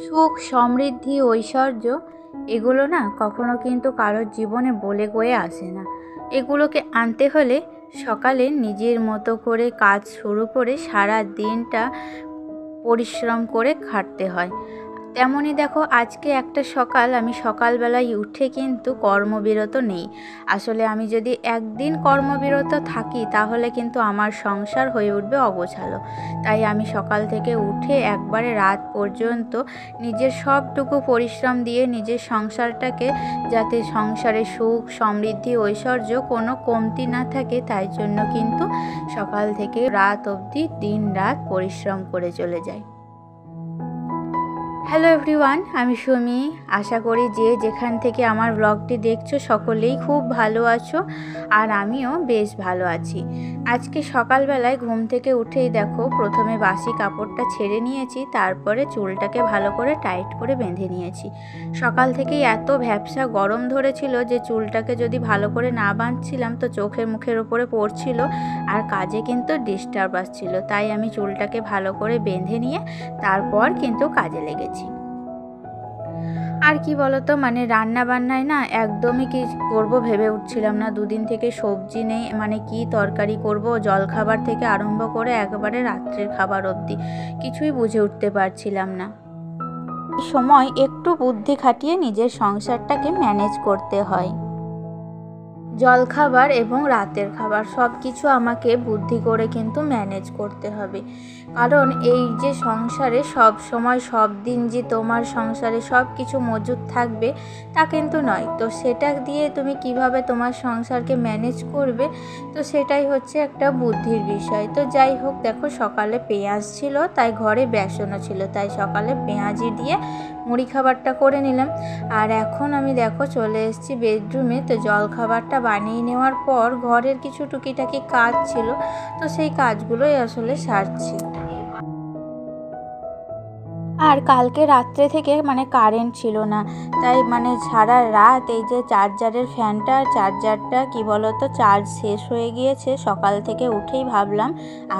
সুখ, সমৃদ্ধি, ঐশ্বর্য এগুলো না কখনো কিন্তু কারোর জীবনে বলে কয়ে আসে না। এগুলোকে আনতে হলে সকালে নিজের মতো করে কাজ শুরু করে সারা দিনটা পরিশ্রম করে খাটতে হয়। তেমনই দেখো, আজকে একটা সকাল আমি সকালবেলায় উঠে কিন্তু কর্মবিরত নেই। আসলে আমি যদি একদিন কর্মবিরত থাকি তাহলে কিন্তু আমার সংসার হয়ে উঠবে অগোছালো। তাই আমি সকাল থেকে উঠে একবারে রাত পর্যন্ত নিজের সবটুকু পরিশ্রম দিয়ে নিজের সংসারটাকে, যাতে সংসারে সুখ, সমৃদ্ধি, ঐশ্বর্য কোনো কমতি না থাকে, তাই জন্য কিন্তু সকাল থেকে রাত অবধি দিন রাত পরিশ্রম করে চলে যাই। হ্যালো এভরিওয়ান, আমি সুমি। আশা করি যে যেখান থেকে আমার ব্লগটি দেখছো সকলেই খুব ভালো আছো, আর আমিও বেশ ভালো আছি। আজকে সকালবেলায় ঘুম থেকে উঠেই দেখো, প্রথমে বাসি কাপড়টা ছেড়ে নিয়েছি, তারপরে চুলটাকে ভালো করে টাইট করে বেঁধে নিয়েছি। সকাল থেকেই এত ভ্যাপসা গরম ধরেছিল যে চুলটাকে যদি ভালো করে না বাঁধছিলাম তো চোখের মুখের উপরে পড়ছিল, আর কাজে কিন্তু ডিস্টার্ব আসছিল। তাই আমি চুলটাকে ভালো করে বেঁধে নিয়ে তারপর কিন্তু কাজে লেগেছি। আর কি বলতো, রান্না বান্নায় না একদমই কি করব ভেবে উঠছিলাম না। দুদিন থেকে সবজি নেই, কি তরকারি করব, জলখাবার থেকে আরম্ভ করে একেবারে রাত্রের খাবার অবধি কিছুই বুঝে উঠতে পারছিলাম না। এই সময় একটু বুদ্ধি খাটিয়ে নিজের সংসারটাকে ম্যানেজ করতে হয়। জলখাবার এবং রাতের খাবার সব কিছু আমাকে বুদ্ধি করে কিন্তু ম্যানেজ করতে হবে। কারণ এই যে সংসারে সব সময় সব দিন যে তোমার সংসারে সব কিছু মজুদ থাকবে তা কিন্তু নয়। তো সেটা দিয়ে তুমি কিভাবে তোমার সংসারকে ম্যানেজ করবে, তো সেটাই হচ্ছে একটা বুদ্ধির বিষয়। তো যাই হোক, দেখো সকালে পেঁয়াজ ছিল, তাই ঘরে বেসনও ছিল, তাই সকালে পেঁয়াজি দিয়ে মুড়ি খাবারটা করে নিলাম। আর এখন আমি দেখো চলে এসেছি বেডরুমে। তো জলখাবারটা বানিয়ে নেওয়ার পর ঘরের কিছু টুকিটাকি কাজ ছিল, তো সেই কাজগুলোই আসলে সারছি। আর কালকে রাত্রে থেকে কারেন্ট ছিল না, তাই সারা রাত এই যে চার্জারের চার্জারটা কি বলতো চার্জ শেষ হয়ে গিয়েছে। সকাল থেকে উঠেই ভাবলাম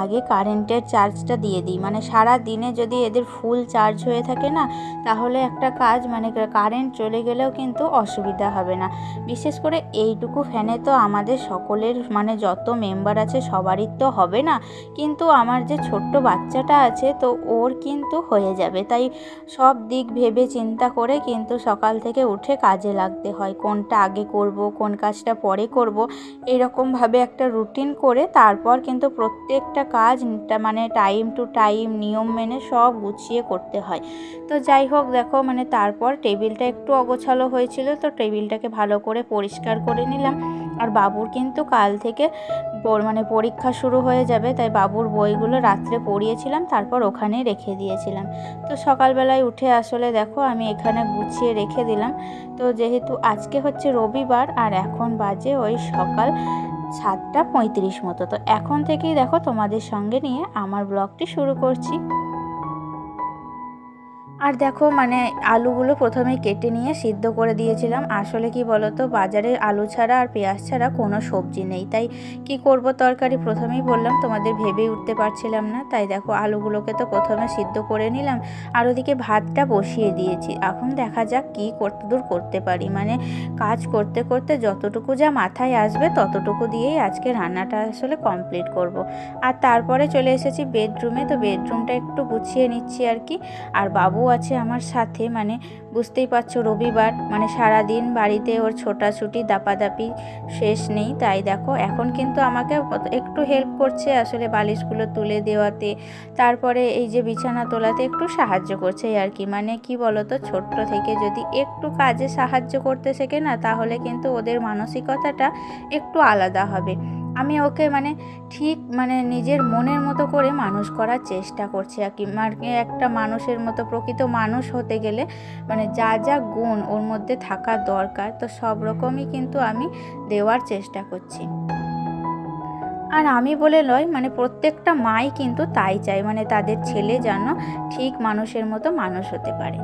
আগে কারেন্টের চার্জটা দিয়ে দিই। সারা দিনে যদি এদের ফুল চার্জ হয়ে থাকে না, তাহলে একটা কাজ কারেন্ট চলে গেলেও কিন্তু অসুবিধা হবে না। বিশেষ করে এইটুকু ফ্যানে তো আমাদের সকলের যত মেম্বার আছে সবারই তো হবে না, কিন্তু আমার যে ছোট্ট বাচ্চাটা আছে তো ওর কিন্তু হয়ে যাবে। তাই সব দিক ভেবে চিন্তা করে কিন্তু সকাল থেকে উঠে কাজে লাগতে হয়। কোনটা আগে করব, কোন কাজটা পরে করব, এরকমভাবে একটা রুটিন করে তারপর কিন্তু প্রত্যেকটা কাজ টাইম টু টাইম নিয়ম মেনে সব গুছিয়ে করতে হয়। তো যাই হোক দেখো, তারপর টেবিলটা একটু অগোছালো হয়েছিল, তো টেবিলটাকে ভালো করে পরিষ্কার করে নিলাম। আর বাবুর কিন্তু কাল থেকে পরীক্ষা শুরু হয়ে যাবে, তাই বাবুর বইগুলো রাত্রে পড়িয়েছিলাম, তারপর ওখানেই রেখে দিয়েছিলাম। তো সকালবেলায় উঠে আসলে দেখো আমি এখানে গুছিয়ে রেখে দিলাম। তো যেহেতু আজকে হচ্ছে রবিবার, আর এখন বাজে ওই সকাল 7:35 মতো, তো এখন থেকেই দেখো তোমাদের সঙ্গে নিয়ে আমার ব্লগটি শুরু করছি। আর দেখো আলুগুলো প্রথমে কেটে নিয়ে সিদ্ধ করে দিয়েছিলাম। আসলে কি বলতো, বাজারে আলু ছাড়া আর পেঁয়াজ ছাড়া কোনো সবজি নেই, তাই কি করব তরকারি প্রথমেই বললাম তোমাদের ভেবেই উঠতে পারছিলাম না। তাই দেখো আলুগুলোকে তো প্রথমে সিদ্ধ করে নিলাম, আর ওদিকে ভাতটা বসিয়ে দিয়েছি। এখন দেখা যাক কি কতদূর করতে পারি। কাজ করতে করতে যতটুকু যা মাথায় আসবে ততটুকু দিয়েই আজকে রান্নাটা আসলে কমপ্লিট করব। আর তারপরে চলে এসেছি বেডরুমে। তো বেডরুমটা একটু গুছিয়ে নিচ্ছি আর কি। আর বাবু আছে আমার সাথে, বুঝতেই পারছো রবিবার সারাদিন বাড়িতে ওর ছোটাছুটি দাপাদাপি শেষ নেই। তাই দেখো এখন কিন্তু আমাকে একটু হেল্প করছে আসলে বালিশগুলো তুলে দেওয়াতে, তারপরে এই যে বিছানা তোলাতে একটু সাহায্য করছে আর কি। কি বলতো, ছোট্ট থেকে যদি একটু কাজে সাহায্য করতে শেখে না, তাহলে কিন্তু ওদের মানসিকতাটা একটু আলাদা হবে। আমি ওকে ঠিক নিজের মনের মতো করে মানুষ করার চেষ্টা করছি আর কি। একটা মানুষের মতো, প্রকৃত মানুষ হতে গেলে যা যা গুণ ওর মধ্যে থাকা দরকার, তো সব রকমই কিন্তু আমি দেওয়ার চেষ্টা করছি। আর আমি বলে নয়, প্রত্যেকটা মাই কিন্তু তাই চায়, তাদের ছেলে যেন ঠিক মানুষের মতো মানুষ হতে পারে।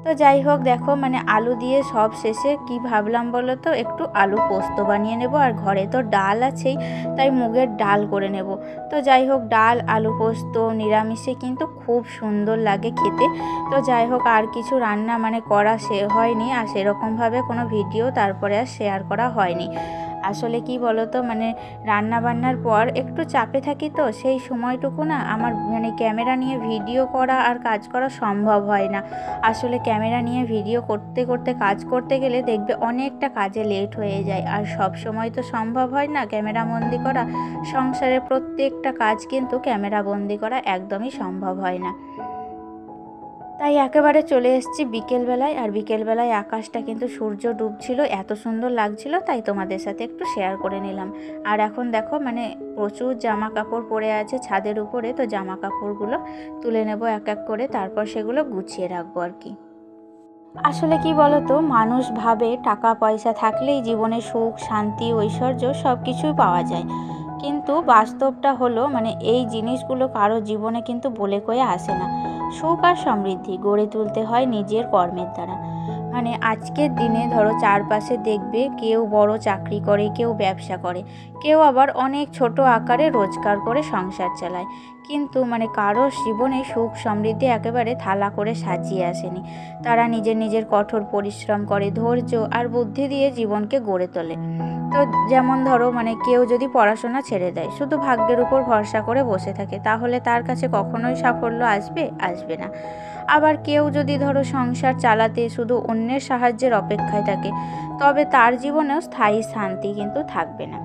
তো যাই হোক দেখো আলু দিয়ে সব শেষে কি ভাবলাম বলো তো, একটু আলু পোস্ত বানিয়ে নেব। আর ঘরে তো ডাল আছেই, তাই মুগের ডাল করে নেব। তো যাই হোক, ডাল আলু পোস্ত নিরামিষে কিন্তু খুব সুন্দর লাগে খেতে। তো যাই হোক, আর কিছু রান্না মানে করা হয়নি, আর সেরকমভাবে কোনো ভিডিও তারপরে আর শেয়ার করা হয়নি। আসলে কি বলতো, মানে রান্না বান্নার পর একটু চাপে থাকি, তো সেই সময়টুকু না আমার মানে ক্যামেরা নিয়ে ভিডিও করা আর কাজ করা সম্ভব হয় না। আসলে ক্যামেরা নিয়ে ভিডিও করতে করতে কাজ করতে গেলে দেখবে অনেকটা কাজে লেট হয়ে যায়, আর সব সময় তো সম্ভব হয় না ক্যামেরা বন্দি করা। সংসারের প্রত্যেকটা কাজ কিন্তু ক্যামেরা বন্দি করা একদমই সম্ভব হয় না। তাই একেবারে চলে এসেছি বিকেলবেলায়, আর বিকেলবেলায় আকাশটা কিন্তু সূর্য ডুবছিল, এত সুন্দর লাগছিল, তাই তোমাদের সাথে একটু শেয়ার করে নিলাম। আর এখন দেখো মানে প্রচুর জামা কাপড় পরে আছে ছাদের উপরে, তো জামা কাপড়গুলো তুলে নেব এক এক করে, তারপর সেগুলো গুছিয়ে রাখবো আর কি। আসলে কি বলতো, মানুষ ভাবে টাকা পয়সা থাকলেই জীবনে সুখ শান্তি ঐশ্বর্য সব কিছুই পাওয়া যায়, কিন্তু বাস্তবটা হলো মানে এই জিনিসগুলো কারো জীবনে কিন্তু বলে কয়ে আসে না। সুখ আর সমৃদ্ধি গড়ে তুলতে হয় নিজের কর্মের দ্বারা। মানে আজকের দিনে ধরো চারপাশে দেখবে কেউ বড় চাকরি করে, কেউ ব্যবসা করে, কেউ আবার অনেক ছোট আকারে রোজগার করে সংসার চালায়, কিন্তু মানে কারোর জীবনে সুখ সমৃদ্ধি একেবারে থালা করে সাজিয়ে আসেনি। তারা নিজের নিজের কঠোর পরিশ্রম করে, ধৈর্য আর বুদ্ধি দিয়ে জীবনকে গড়ে তোলে। তো যেমন ধরো মানে কেউ যদি পড়াশোনা ছেড়ে দেয়, শুধু ভাগ্যের উপর ভরসা করে বসে থাকে, তাহলে তার কাছে কখনোই সাফল্য আসবে না। আবার কেউ যদি ধরো সংসার চালাতে শুধু অন্যের সাহায্যের অপেক্ষায় থাকে, তবে তার জীবনেও স্থায়ী শান্তি কিন্তু থাকবে না।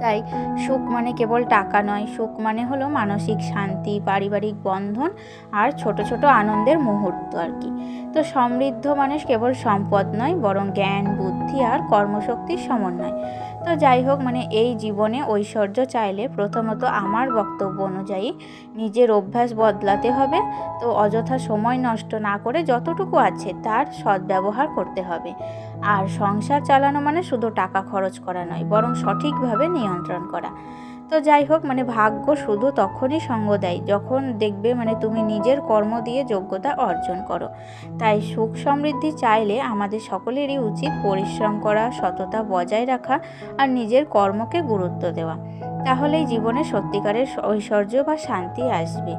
তাই সুখ মানে কেবল টাকা নয়, সুখ মানে হলো মানসিক শান্তি, পারিবারিক বন্ধন আর ছোট ছোট আনন্দের মুহূর্ত আর কি। তো সমৃদ্ধ মানুষ কেবল সম্পদ নয়, বরং জ্ঞান বুদ্ধি আর কর্মশক্তির সমন্বয়। তো যাই হোক, মানে এই জীবনে ঐশ্বর্য চাইলে প্রথমত আমার বক্তব্য অনুযায়ী নিজের অভ্যাস বদলাতে হবে। তো অযথা সময় নষ্ট না করে যতটুকু আছে তার সদ্ব্যবহার করতে হবে। আর সংসার চালানো মানে শুধু টাকা খরচ করা নয়, বরং সঠিকভাবে নিয়ন্ত্রণ করা। তো যাই হোক, মানে ভাগ্য শুধু তখনই সঙ্গ দেয় যখন দেখবে মানে তুমি নিজের কর্ম দিয়ে যোগ্যতা অর্জন করো। তাই সুখ সমৃদ্ধি চাইলে আমাদের সকলেরই উচিত পরিশ্রম করা, সততা বজায় রাখা আর নিজের কর্মকে গুরুত্ব দেওয়া। তাহলেই জীবনে সত্যিকারের ঐশ্বর্য বা শান্তি আসবে।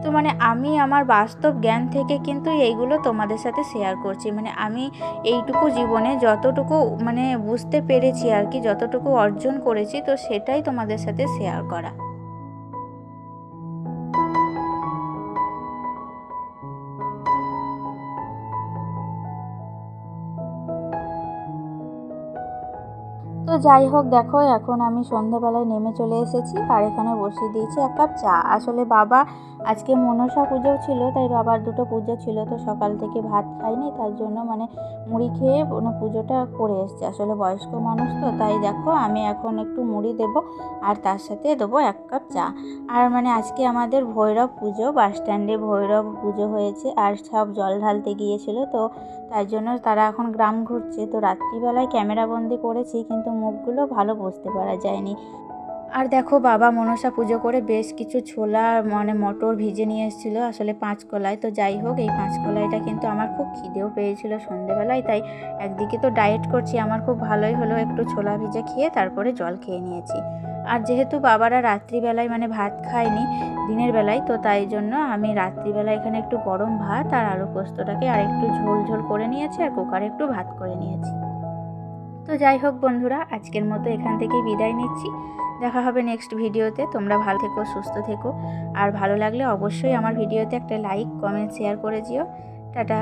তো মানে আমি আমার বাস্তব জ্ঞান থেকে কিন্তু এইগুলো তোমাদের সাথে শেয়ার করছি। মানে আমি এইটুকু জীবনে যতটুকু মানে বুঝতে পেরেছি আর কি, যতটুকু অর্জন করেছি, তো সেটাই তোমাদের সাথে শেয়ার করা। তো যাই হোক, দেখো এখন আমি সন্ধ্যাবেলায় নেমে চলে এসেছি, আর এখানে বসিয়ে দিয়েছি এক কাপ চা। আসলে বাবা আজকে মনসা পুজোও ছিল, তাই বাবার দুটো পুজো ছিল, তো সকাল থেকে ভাত খাইনি, তার জন্য মানে মুড়ি খেয়ে মানে পুজোটা করে এসছে। আসলে বয়স্ক মানুষ তো, তাই দেখো আমি এখন একটু মুড়ি দেবো আর তার সাথে দেবো এক কাপ চা। আর মানে আজকে আমাদের ভৈরব পুজো, বাস স্ট্যান্ডে ভৈরব পুজো হয়েছে, আর সব জল ঢালতে গিয়েছিল, তো তাই জন্য তারা এখন গ্রাম ঘুরছে। তো রাত্রিবেলায় ক্যামেরাবন্দি করেছি, কিন্তু মুখগুলো ভালো বুঝতে পারা যায়নি। আর দেখো বাবা মনসা পুজো করে বেশ কিছু ছোলা মানে মটর ভিজে নিয়ে এসেছিলো, আসলে 5 কলাই। তো যাই হোক, এই 5 কলাইটা কিন্তু আমার খুব খিদেও পেয়েছিল সন্ধেবেলায়, তাই একদিকে তো ডায়েট করছি, আমার খুব ভালোই হলো একটু ছোলা ভিজে খেয়ে তারপরে জল খেয়ে নিয়েছি। আর যেহেতু বাবারা রাত্রিবেলায় মানে ভাত খায়নি দিনের বেলায়, তো তাই জন্য আমি রাত্রিবেলায় এখানে একটু গরম ভাত আর আলু পোস্তটাকে আর একটু ঝোল ঝোল করে নিয়েছি, আর কুকারে একটু ভাত করে নিয়েছি। তো যাই হোক বন্ধুরা, আজকের মতো এখান থেকেই বিদায় নিচ্ছি। দেখা হবে নেক্সট ভিডিওতে। তোমরা ভালো থেকো, সুস্থ থেকো, আর ভালো লাগলে অবশ্যই আমার ভিডিওতে একটা লাইক কমেন্ট শেয়ার করে দিও। টাটা।